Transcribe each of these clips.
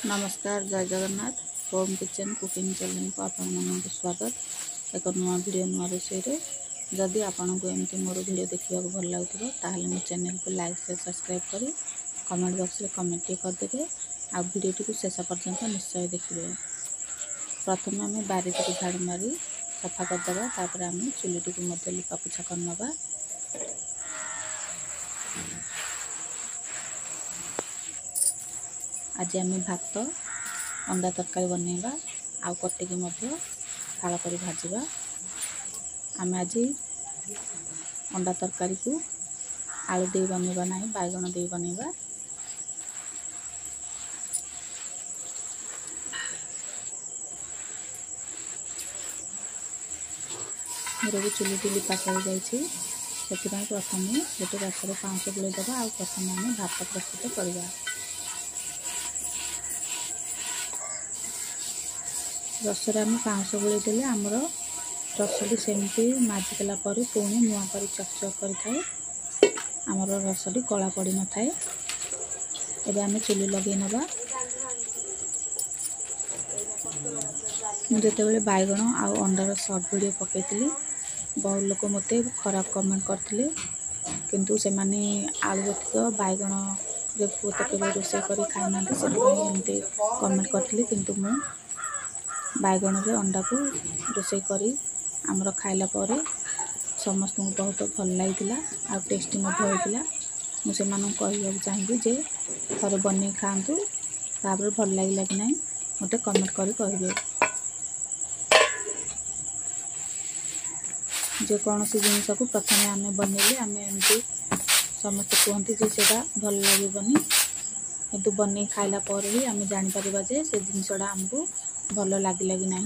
नमस्कार जय Jagannath home kitchen cooking channel को आपण मानक स्वागत। एक नुआ वीडियो नुआ रोषे जदि आपण को एमती मोर वीडियो देखा भल लगुव ताहले मो चैनल को लाइक शेयर सब्सक्राइब करी कमेंट बॉक्स में कमेंट करदेवे आ वीडियो को शेष पर्यंत निश्चय देखिए। प्रथम आम बारी को झाड़ू मारी सफा करदे तापर आम चुलीटी को लिपा पोछा करनवा। आज आम भात अंडा तरकारी बनैबा आउ कटिकी फाड़ कर भाजवा। आम आज अंडा तरकारी को आलू दे बनैबा ना बैगण दे बनैबा। मोर भी चुली लिपा कर जाइए प्रथम गोटे गसर पाउच बुलेदे आ प्रथम आम भात प्रस्तुत करवा। रसरे आम पाउच बुले देले आमर रसटी सेमती माजिदेला पुणी नुआ कर चकचक कर आमर रसटी कला पड़ न थाए। एबे आम चुली लगे नवा। मुझे बैगण आउ अंडार सर्ट वीडियो पकईली बहुत लोग मत खराब कमेंट करते किंतु से माने आलू व्यतीत बैगण पुओ तो केवे रोषे कर खाई ना से कमेंट करते किंतु मु बैगण रे अंडा को रोषे करी आमर खाइला पर समस्त को बहुत भल लगी आ टेस्टी होता। मुझे कहवा चाहिए जे थे बन खातु तापर भल लगे कि ना मत कमेंट करी कहे। जेकोसी जिनस को प्रथम आम बनइले आम एमती समस्त कहते जे सेटा भल लगेनि किंतु बन खाइला पर ही आम जापर जे से जिनसटा आमको भल लगे कि ना।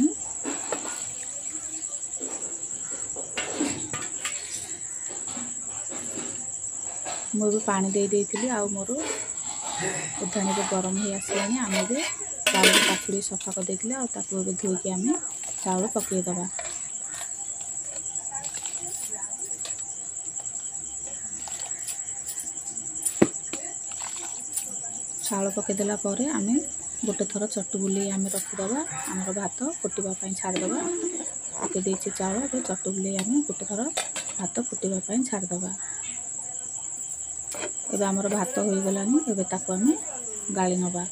मुझे पानी दे देती आ मोर उधाणी गरम हो आसला आम भी चाउल पाखुड़ी सफा कर देती आगे धोईकी आम चाउल पकईदबा। चाउल पकईदेला आम गोटे थर चटु बुले आम रखीदबा। आमर भात फुटापी छाड़दबा पकई देती चाउल चटु बुले आम गोटे थर भात फुटापी छाड़दबा। एबे आमर भात हो गलानी एबे ताको आम गाली नबा।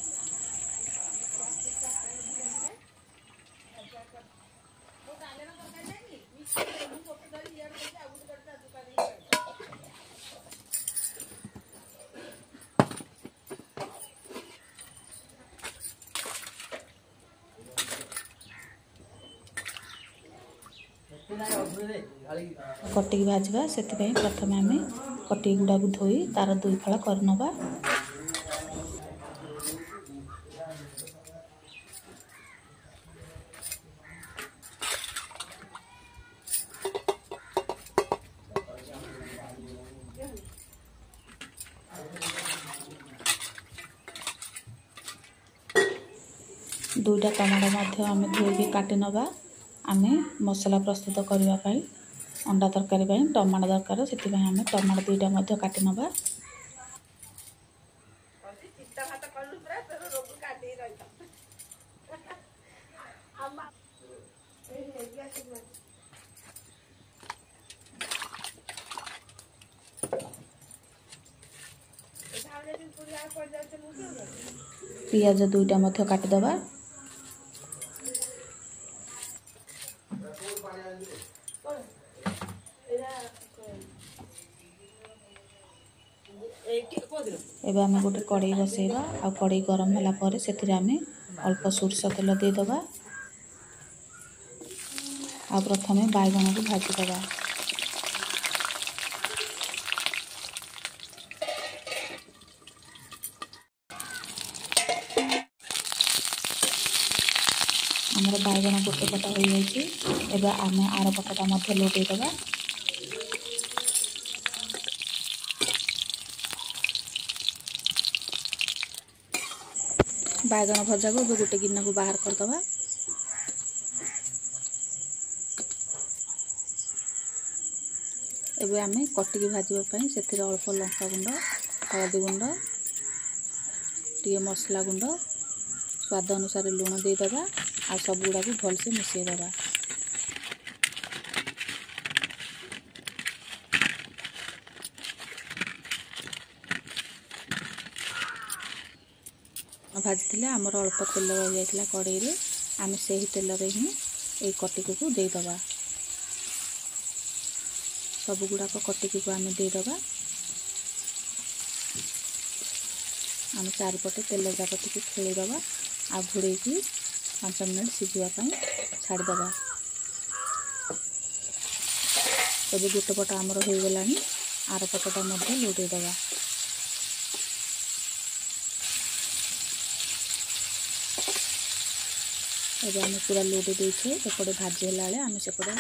कटिकी भाजवा से प्रथम आम कटिकी गुड़ा को धोई तार दुई फाड़ करनवा। दुईटा टमाटो आम धोई काटी नवा। आम मसला प्रस्तुत करने अंडा तरकारी टमाटो दरकार से आम टमाटो दुईटा काटी नवा। पियाज दुईटा काटिदबा। एबे आमे गोटे कड़ाई बसैबा आ कड़ाई गरम होला पर सेथिरे आमे अल्प सोरष तेल देदबा आ प्रथमे बैगण को भाजीदबा। आमर बैगण गोटे पटा हो जाइए। एबे आमे आर पटटा मध्य लौटैदबा। बैगण भजा को गोटे गिना को बाहर करदबा। एबे आमे कटिकी भाजवाई से अल्प लंका गुंड हलदी गुंड टे मसला गुंड स्वाद अनुसार लुण देदेबा आ सब गुड़ा को भलसे मिसईदेबा। भाजी आमर अल्प तेल रही जाता कड़े रे आम से ही तेल रे ही ये कटिक को देदेबा। सब गुड़ाक कटिक को आम देदेबा। आम चारिपटे तेल जाक टी खेलीदबा आ घोड़े 5 मिनट सिझापी छाड़देबा। तब गोटे पट आमर हो गला आर पटटा लौटेदेबा। एबे आम पूरा लौटे देछे एपटे भाजी होला बेले आम सेपटे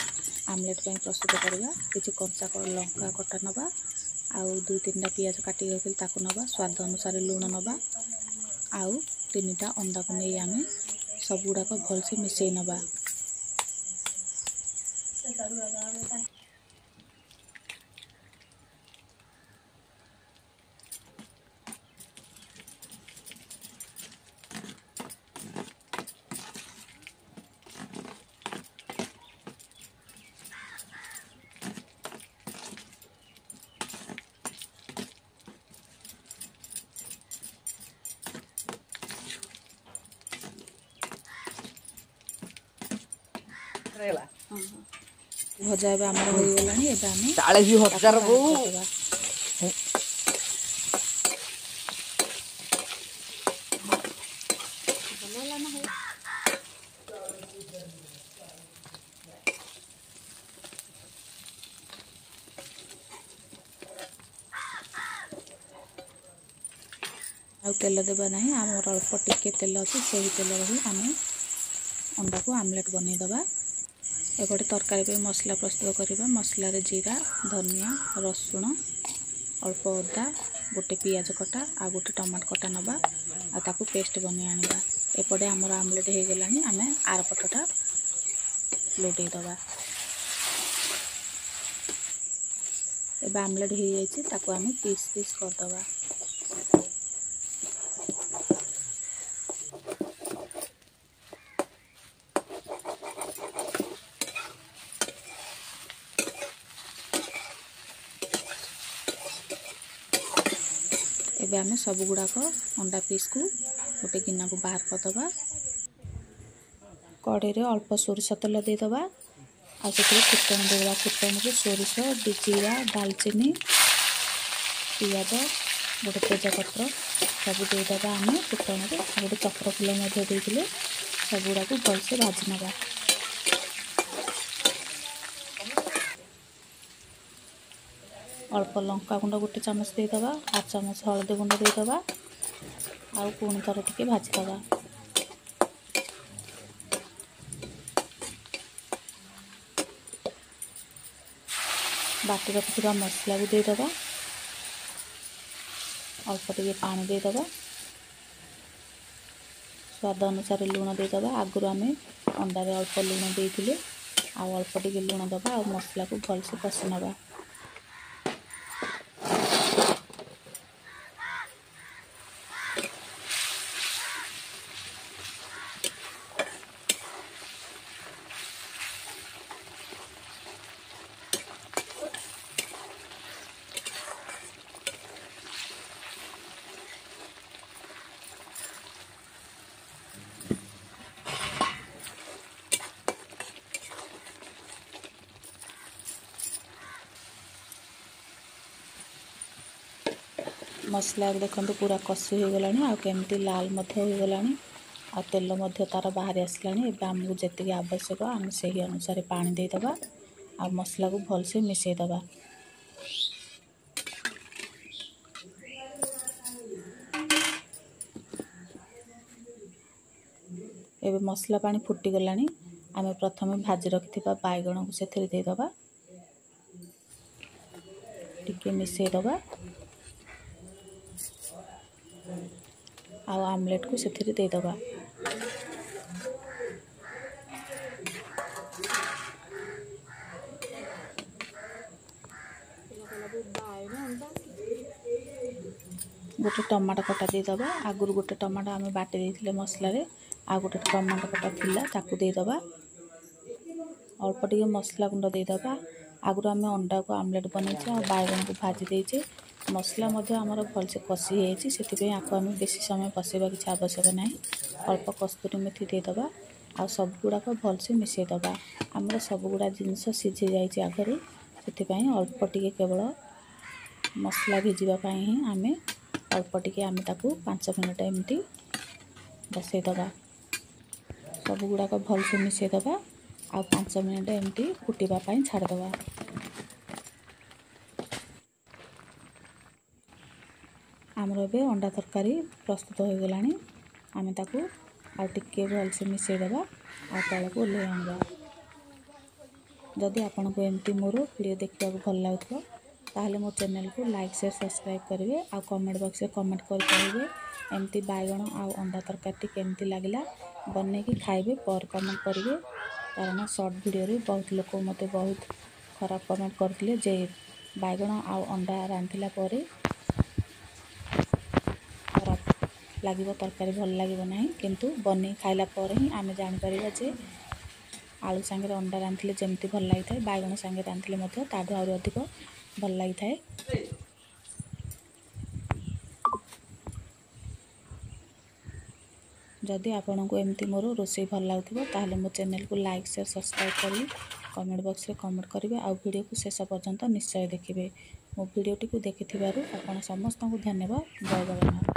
आमलेट ପାଇଁ प्रस्तुत करवा। किछि कंचा लंका कटा नबा आउ 2-3टा पियाज काटी रखिल ताकू नबा। स्वाद अनुसार लुण नबा आउ 3टा अंडा को नहीं आम सब गुड़ाक भलसे मिसई नबा। भजा आम हो गला। 40,000 बो आउ तेल देबा नहीं आमर अल्प टिके तेल अच्छे से तेल रही आम अंडा को आमलेट बनईदेबा। एपटे तरकारी पे मसला प्रस्तुत करवा। मसला रे जीरा धनिया रसुण अल्प अदा गोटे पियाज कटा आ गोटे टमाटो कटा नबा आ ताकू पेस्ट बनी आनिबा। एपटे आमर आमलेट हो गला आम आर पटटा लौटेदेबा। एबे आमलेट हो जाइए ताकू आम पीस पीस करदेबा। एबे आम सब गुड़ाक अंडा पीस को गोटे गिना को बाहर करदबा। कड़े रे अल्प सोरिष तेल देदेबा आ से फुटण देदेबा। फुटण रे सोरिष जीरा दालचीनी पियाज गोटे तेजपत्र सब देदेबा। आम फुटण रे गोटे चक्र फूल देते सब गुड़ा को भलसे भाजी नबा। अल्प लंका गुंड गोटे चामच देदेबा। 1 चामच हलदी गुंड देदेबा आउ पुणी थर टिके भाजीदेबा। बाटी रखिथिबा मसला भी देदेबा। अल्प टिके पानी देदेबा। स्वाद अनुसार लुण देदेबा। आगुरी आम अंडा रे अल्प लुण देइथिले आउ अल्प टिके लुण देबा आ मसला को भलसे कषि नबा। मसला देखो पूरा कषि हो गला आ केमती लाल हो गला आ तेल तार बाहर आसला। आमको जी आवश्यक आम से ही अनुसार पानी देदेबा आ मसला को भलसे मिसईदेबा। एबे मसला पानी फुटी गला आम प्रथम भाजी रखिथिबा बैगण को से देदेबा टिके मिसईदेबा आउ आमलेट को से देदेबा। गोटे टमाटो कटा देदबा आगुरी गोटे टमाटो आम बाटी देते मसलार आ गोटे टमाटो कटा थिला ताकू देदबा अल्प टिके मसला गुंड देदबा आगुरी आम अंडा को आमलेट बनईचे आ बैगन को भाजी देचे मसला आमर भलसे कषि से आपको आम बेसी समय बसैबा किसी आवश्यक ना अल्प कस्तूरी मेथी देदबा आ सब गुड़ाक भलसे मिसईदबा आमर सब गुड़ा जिनस सीझी जाइए आगरू से अल्प टिके केवल मसला भिजापी ही आम अल्प टिके आम ताकू 5 मिनट एमती बसईदबा सब गुड़ाक भलसे मिसईदबा आ 5 मिनट एमती फुटापी छाड़दबा। आमर ए अंडा तरकारी प्रस्तुत हो गला आम ताकू आ टिके भलसे मिसईदबा आ तलक ओल्हे आनबा। जदि आपन को एमती मोर वीडियो देखा भल लगुव ताहले मो चैनल को लाइक शेयर सब्सक्राइब करेंगे आ कमेंट बॉक्स में कमेंट करेंगे एमती बैगण आ अंडा तरकारी केमती लगला बनने की खाइबे पर कमेंट करेंगे कारण शॉर्ट वीडियो रे बहुत लोग मते बहुत खराब कमेंट करते जे बैगण आ अंडा रांधिला परे खराब लगे तरकारी भल लगे ना किंतु बन खाइला पर ही आम जापर जे आलू सांगे अंडा रांधिले जमती भल लगी था बैगण सांगे रांधिले ताठू आहरी अधिक भल लगी था। जदि आपन को एमती मोर रोषे भल लगुव ताहले मो चैनल को लाइक शेयर सब्सक्राइब करेंगे कमेंट बॉक्स में कमेंट करेंगे आ वीडियो को शेष पर्यंत निश्चय देखिए। मो वीडियोटी को देखि आपन समस्त को धन्यवाद। जय जगन्नाथ।